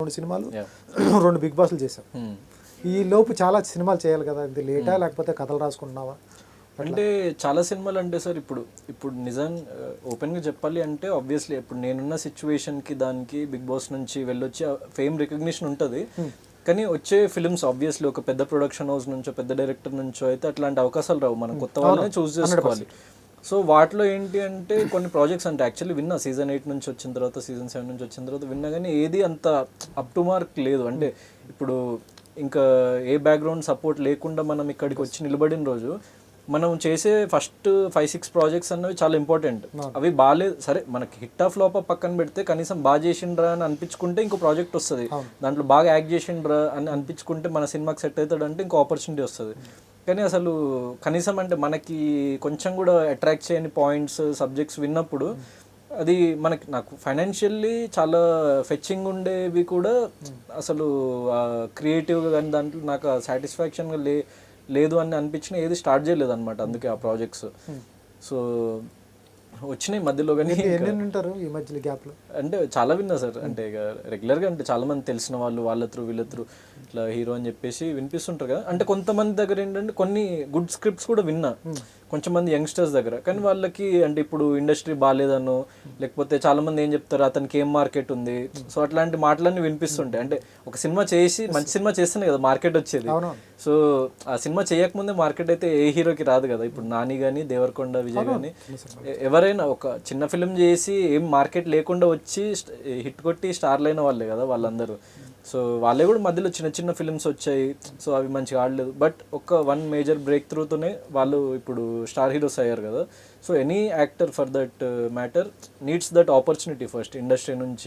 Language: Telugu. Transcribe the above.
2 సినిమాలు 2 బిగ్ బాస్లు చేశాం. ఈ లోపు చాలా సినిమాలు చేయాలి కదా, ఇది లేటా లేకపోతే కథలు రాసుకుంటున్నావా? అంటే చాలా సినిమాలు అంటే సార్ ఇప్పుడు నిజం ఓపెన్గా చెప్పాలి అంటే ఆబ్వియస్లీ ఇప్పుడు నేనున్న సిచ్యువేషన్కి దానికి బిగ్ బాస్ నుంచి వెళ్ళొచ్చి ఫేమ్ రికగ్నిషన్ ఉంటుంది. కానీ వచ్చే ఫిల్మ్స్ ఆబ్వియస్లీ ఒక పెద్ద ప్రొడక్షన్ హౌస్ నుంచో పెద్ద డైరెక్టర్ నుంచో అయితే అట్లాంటి అవకాశాలు రావు, మనం కొత్త వాళ్ళనే చూస్ చేసుకోవాలి. సో వాటిలో ఏంటి అంటే కొన్ని ప్రాజెక్ట్స్ అంటే యాక్చువల్లీ విన్నా సీజన్ 8 నుంచి వచ్చిన తర్వాత సీజన్ 7 నుంచి వచ్చిన తర్వాత విన్నా, కానీ ఏది అంత అప్ టు మార్క్ లేదు. అంటే ఇప్పుడు ఇంకా ఏ బ్యాక్గ్రౌండ్ సపోర్ట్ లేకుండా మనం ఇక్కడికి వచ్చి నిలబడిన రోజు మనం చేసే ఫస్ట్ 5-6 ప్రాజెక్ట్స్ అన్నవి చాలా ఇంపార్టెంట్. అవి బాగాలేదు సరే, మనకి హిట్ ఆఫ్ ఫ్లాప్ పక్కన పెడితే కనీసం బాగా చేసిండ్రా అని అనిపించుకుంటే ఇంకో ప్రాజెక్ట్ వస్తుంది, దాంట్లో బాగా యాక్ట్ చేసిండ్రా అని అనిపించుకుంటే మన సినిమాకి సెట్ అవుతాడంటే ఇంకో ఆపర్చునిటీ వస్తుంది. కానీ అసలు కనీసం అంటే మనకి కొంచెం కూడా అట్రాక్ట్ చేయని పాయింట్స్ సబ్జెక్ట్స్ విన్నప్పుడు అది నాకు ఫైనాన్షియల్లీ చాలా ఫెచ్చింగ్ ఉండేవి కూడా అసలు క్రియేటివ్గా కానీ దాంట్లో నాకు సాటిస్ఫాక్షన్గా లేదు అని అనిపించిన ఏది స్టార్ట్ చేయలేదు అనమాట. అందుకే ఆ ప్రాజెక్ట్స్ సో వచ్చినాయి మధ్యలో. కానీ ఈ మధ్యలో గ్యాప్లో అంటే చాలా విన్నా సార్, అంటే ఇక రెగ్యులర్గా అంటే చాలా మంది తెలిసిన వాళ్ళు వాళ్ళ త్రూ వీళ్ళ త్రూ ఇట్లా హీరో అని చెప్పేసి వినిపిస్తుంటారు కదా. అంటే కొంతమంది దగ్గర ఏంటంటే కొన్ని గుడ్ స్క్రిప్ట్స్ కూడా విన్నా కొంచెం మంది యంగ్స్టర్స్ దగ్గర, కానీ వాళ్ళకి అంటే ఇప్పుడు ఇండస్ట్రీ బాగాలేదనో లేకపోతే చాలా మంది ఏం చెప్తారు అతనికి ఏం మార్కెట్ ఉంది, సో అట్లాంటి మాటలన్నీ వినిపిస్తుంటాయి. అంటే ఒక సినిమా చేసి మంచి సినిమా చేస్తేనే కదా మార్కెట్ వచ్చేది. సో ఆ సినిమా చేయకముందే మార్కెట్ అయితే ఏ హీరోకి రాదు కదా. ఇప్పుడు నాని కానీ దేవరకొండ విజయ్ కానీ ఎవరైనా ఒక చిన్న ఫిల్మ్ చేసి ఏం మార్కెట్ లేకుండా వచ్చి హిట్ కొట్టి స్టార్లు అయిన వాళ్ళే కదా వాళ్ళందరూ. సో వాళ్ళే కూడా మధ్యలో చిన్న చిన్న ఫిల్మ్స్ వచ్చాయి, సో అవి మంచిగా ఆడలేదు. బట్ ఒక 1 మేజర్ బ్రేక్ త్రూతోనే వాళ్ళు ఇప్పుడు స్టార్ హీరోస్ అయ్యారు కదా. So any actor for that matter needs that opportunity first industry నుంచి.